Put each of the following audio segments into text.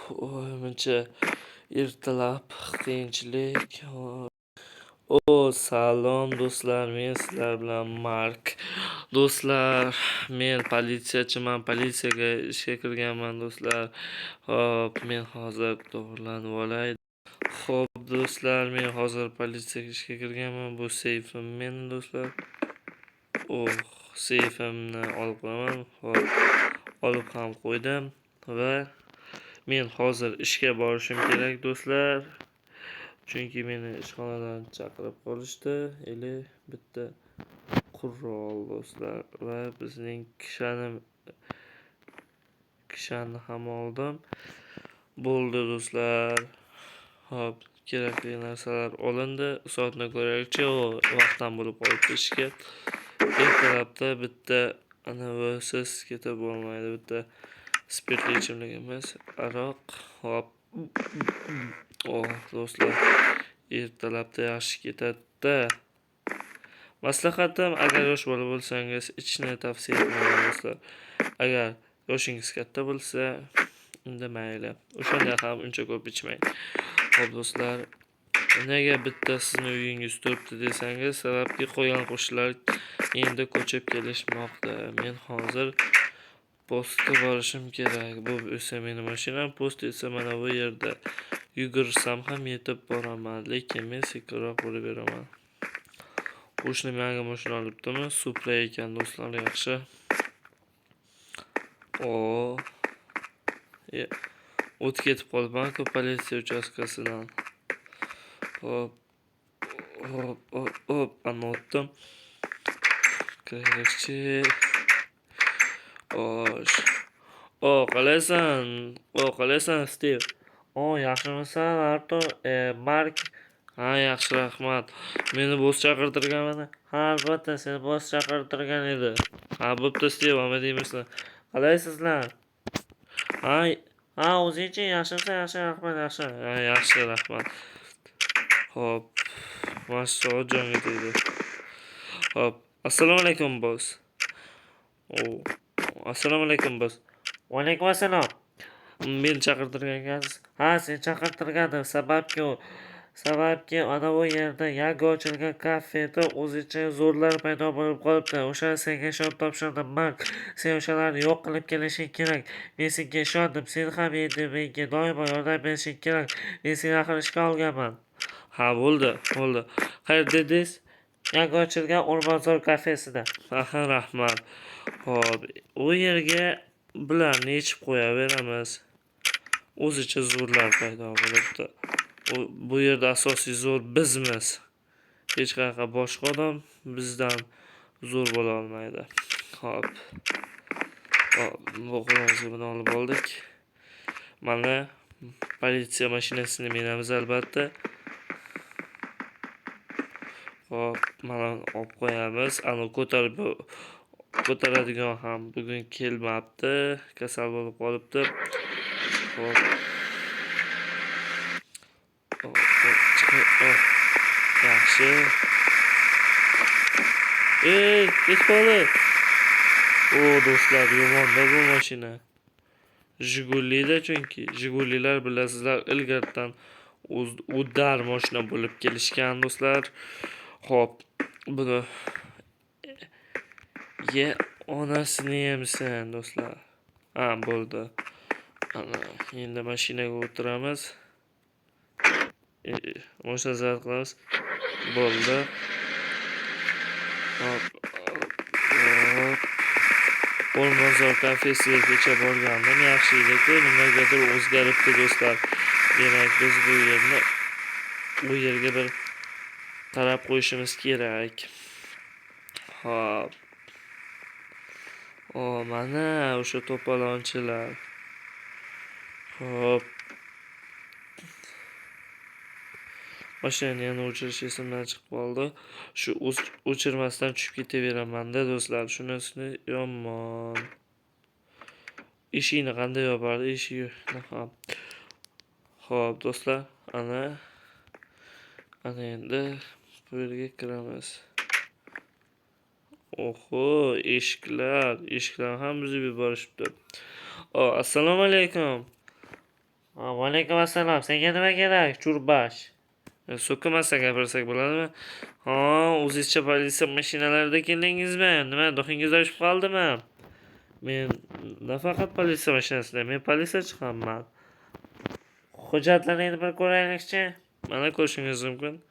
Menimcha ertalab qiyinchilik. Salom do'stlar, men sizlar bilan Mark. Do'stlar, men politsiyachiman, politsiyaga ishga kirganman do'stlar. Men hozir to'g'rilanib olay. Do'stlar, men hozir politsiyaga ishga kirganman. Bu seyfim mening do'stlar. Seyfimni olib qo'yaman. Olib ham qo'ydim va men hozir ishga borishim kerak do'stlar. Chunki meni ishxonadan chaqirib qolishdi. Bitta qurol do'stlar va bizning kishani ham oldim. Bo'ldi do'stlar. Kerakli narsalar olindi. Soatni ko'raylikchi, vaqtdan bo'lib qolibdi ishga. Ertalabda bitta anavisiz ketib bo'lmaydi. Bitta spirtli ichimlik emas, aroq. Do'stlar, ertalabda yaxshi ketadi. Maslahatim, agar yosh bola bo'lsangiz, ichishni tavsiya etmayman do'stlar. Agar yoshingiz katta bo'lsa, unda mayli. O'shanda ham uncha ko'p ichmang. Do'stlar, nega bitta sizni uyingiz turibdi desangiz, sababki qo'ygan qo'shnilar endi ko'chib kelishmoqda. Men hozir postga borishim kerak. Bu esa mening mashinam, post esa mana bu yerda. Yugursam ham yetib boraman, lekin men sekinroq bo'lib beraman. Qo'shnim yangi mashina olibdimi? Supra ekan do'stlar, yaxshi. O'tib ketib qolibman-ku politsiya uchastkasidan. Ana o'tdim. Kiraylikchi. Qalaysan, Steve? Yaxshimisan, Artur? Mark? Yaxshi, rahmat. Meni boss chaqirtirgan mana. Albatta, seni boss chaqirtirgan edi. Bo'pti, Steve, nima deymisan? Qalaysizlar? O'zingchi yaxshimisan? Yaxshi, rahmat, yaxshi. Yaxshi, rahmat. Mashallah, jonga tegdi. Assalomu alaykum, boss. Assalomu alaykum, boss. Va alaykum assalom. Meni chaqirtirgan ekansiz? Seni chaqirtirgandim. Sababki ana bu yerda yangi ochilgan kafeda o'zicha zo'rlar paydo bo'lib qolibdi. O'shani senga ishonib topshirdim. Mark, sen o'shalarni yo'q qilib kelishing kerak. Men senga ishondim. Sen ham endi menga doimo yordam berishing kerak. Men seni axir ishga olganman. Bo'ldi. Qayerda dedingiz? Yangi ochilgan O'rmonzor kafesida. Rahmat. U yerga bularni yechib qo'yaveramiz. O'zicha zo'rlar paydo bo'libdi. Bu yerda asosiy zo'r bizmiz. Hech qanaqa boshqa odam bizdan zo'r bo'la olmaydi. Bu qog'ozni olib oldik. Mana politsiya mashinasini minamiz albatta. Mana olib qo'yamiz. Ana ko'taradigan ham bugun kelmabdi. Kasal bo'lib qolibdi. Yaxshi. Ketdi. Do'stlar, yomonda bu mashina. Jigulida, chunki Jigulilar bilasizlar, ilgaridan udar mashina bo'lib kelishgan do'stlar. Buni onasini yemsan do'stlar. Bo'ldi. Ana, endi mashinaga o'tiramiz. Mashina zarar qilamiz. Bo'ldi. O'rmonzor kafesiga kecha borgandim, yaxshi edi-ku, nimagadir o'zgaribdi do'stlar. Demak, biz bu yerga bir qarab qo'yishimiz kerak. Mana o'sha to'polonchilar. Mashinani yana o'chirish esimdan chiqib qoldi. Shu o'chirmasdan tushib ketaveramanda do'stlar. Shunisi yomon. Eshikni qanday yopardi? Eshikni ham. Do'stlar, ana endi bu yerga kiramiz. Eshiklar ham buzib yuborishibdi. Assalomu alaykum. Alaykum assalom. Senga nima kerak, churbash? So'kimasa gapirsak bo'ladimi? Ha, o'zizcha politsiya mashinalarida keldingizmi? Nima, do'xingiz oshib qoldimi? Men nafaqat politsiya mashinasida, men politsiyachi hamman. Hujjatlaringni bir ko'raylikchi. Mana ko'rishingiz mumkin.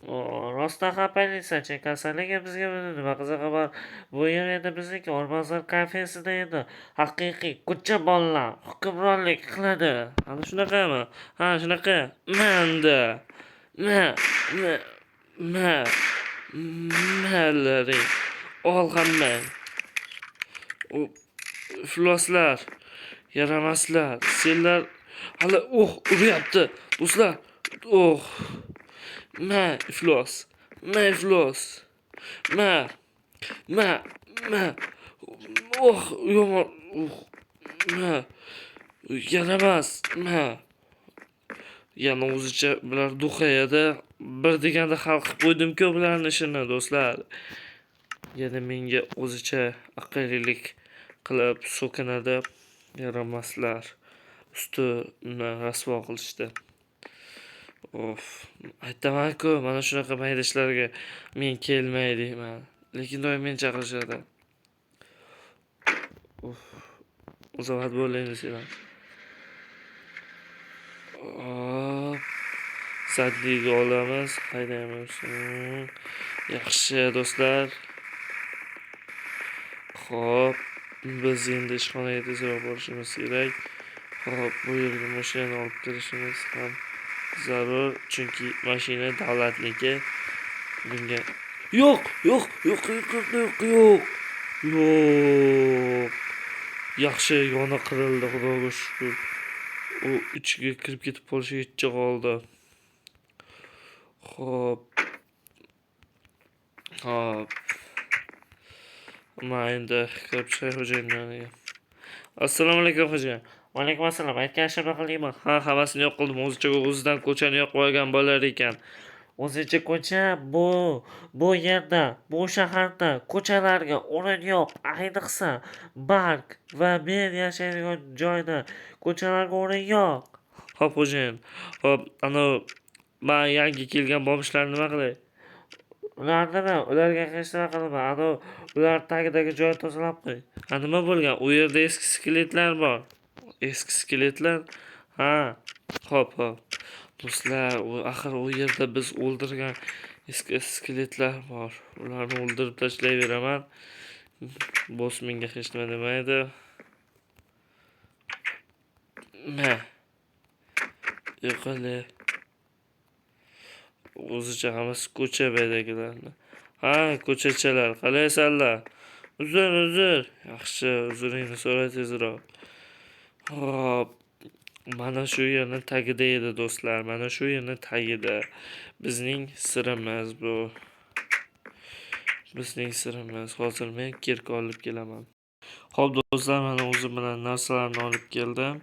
Rostdan ham politsiyachi, kasalligi bizga nima qiziqi bor? Bu yer endi bizniki O'rmonzor kafesida edi. Haqiqiy ko'cha bolalar hukmronlik qiladi. Ana shunaqami? Ha, shunaqa. Manda. Ma, ma, ma, malaring. Ol hammang. U ifloslar, yaramaslar, senlar hali uryapti. Do'stlar, ma iflos, ma iflos, ma, ma, ma, yomon, ma, yaramas, ma. Yana o'zicha bular duxayada bir deganda hal qilib qo'ydim-ku bularning ishini, do'stlar. Yana menga o'zicha aqllilik qilib so'kinadi, yaramaslar. Ustini rasvo qilishdi. Aytaman-ku, mana shunaqa mayda ishlarga men kelmay deyman. Lekin doim meni chaqirishadi. Uzoq bo'laymi senlar. Zadliga olamiz, haydaymiz. Yaxshi do'stlar. Xo'p, biz endi ishxonaga tezroq borishimiz kerak. Xo'p, bu yerga mashinani olib kirishimiz ham zarur, chunki mashina davlatniki. Bunga yo'q. Yaxshi, yoni qirildi, xudoga shukr. U ichiga kirib ketib qolishi yetcha qoldi. Xo'p. Men endi kirib chiqay xo'jayinning yoniga. Assalomu alaykum xo'jayin. Alaykum assalom. Aytgan ishimni qildingmi? Ha, hammasini yo'q qildim. O'zidan ko'chani yo'qib olgan bo'lar ekan. O'zicha ko'cha bu yerda, bu shaharda ko'chalarga o'rin yo'q. Ayniqsa Bark va men yashaydigan joyda ko'chalarga o'rin yo'q. Xo'p xo'jayin. Xo'p, men yangi kelgan bomishlarni nima qilay? Ularga hech nima qilma. Ular tagidagi joyni tozalab qo'y. Nima bo'lgan? U yerda eski skeletlar bor. Eski skeletlar? Ha. Xo'p. Do'stlar, axir u yerda biz o'ldirgan eski skeletlar bor. Ularni o'ldirib tashlayveraman. Boss menga hech nima demaydi. Yo'qole. O'zicha hammasi ko'cha baydagilarni. Ha, ko'chachalar, qalaysanlar? Uzr. Yaxshi, uzringni so'ra tezroq. Hop. Mana shu yerning tagida edi do'stlar. Mana shu yerning tagida. Bizning sirimiz bu. Hozir men kirka olib kelaman. Xo'p do'stlar, mana o'zim bilan narsalarni olib keldim.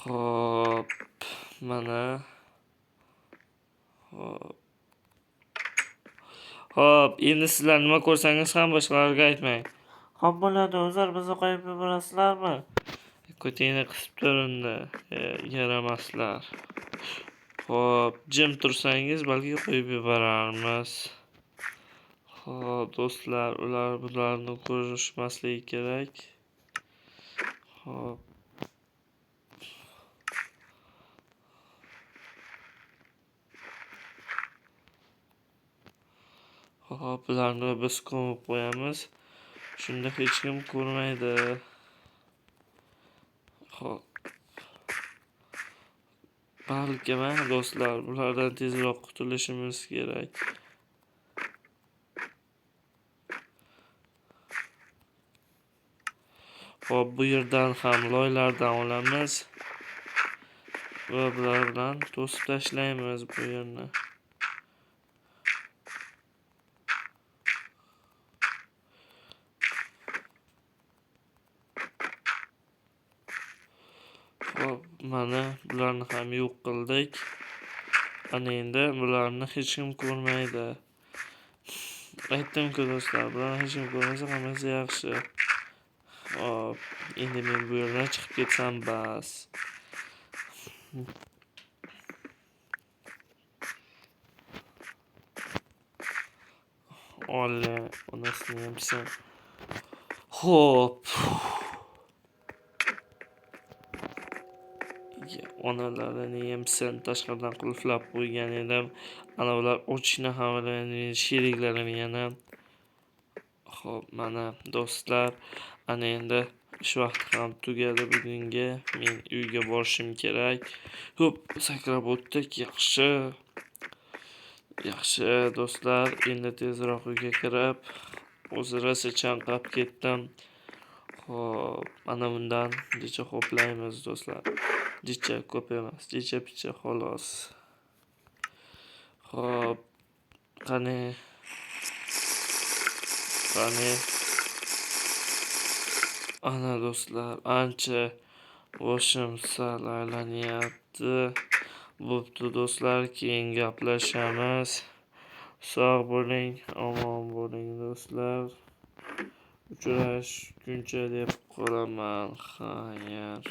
Xo'p. Mana. Xo'p, endi sizlar nima ko'rsangiz ham boshqalarga aytmang. Xo'p bo'ladi, o'zlar bizni qo'yib yuborasizlarmi? Ko'tingni qisib turingda, yaramaslar. Xo'p, jim tursangiz balki qo'yib yuborarmiz. Xo'p, do'stlar, bularni ko'rishmasligi kerak. Xo'p. Xo'p, bularni biz ko'mib qo'yamiz. Shunda hech kim ko'rmaydi. Xo'p. Balki do'stlar, bulardan tezroq qutulishimiz kerak. Xo'p, bu yerdan ham loylardan olamiz va bular bilan to'sib tashlaymiz bu yerni. Xo'p, mana bularni ham yo'q qildik. Ana endi bularni hech kim ko'rmaydi. Aytdim-ku do'stlar, bularni hech kim ko'rmasa hammasi yaxshi. Xo'p, endi men bu yerdan chiqib ketsam bas. Ola, onasini yemsan. Xo'p. Onalarini yemsan, tashqaridan qulflab qo'ygan edim. Ana ular ochishni ham bilmaydi, sheriklarim yana. Xo'p, mana do'stlar, ana endi ish vaqti ham tugadi bugungi. Men uyga borishim kerak. Xo'p, sakrab o'tdik. Yaxshi. Yaxshi do'stlar, endi tezroq uyga kirib, o'zi rosa chanqab ketdim. Xo'p, mana bundan jicha ho'playmiz do'stlar. Jicha ko'p emas, jicha-picha xolos. Xo'p, qani. Ana do'stlar, ancha boshim sal aylanyapti. Bo'pti do'stlar, keyin gaplashamiz. Sog' bo'ling, omon bo'ling do'stlar. Uchrashguncha deb qolaman. Xayr.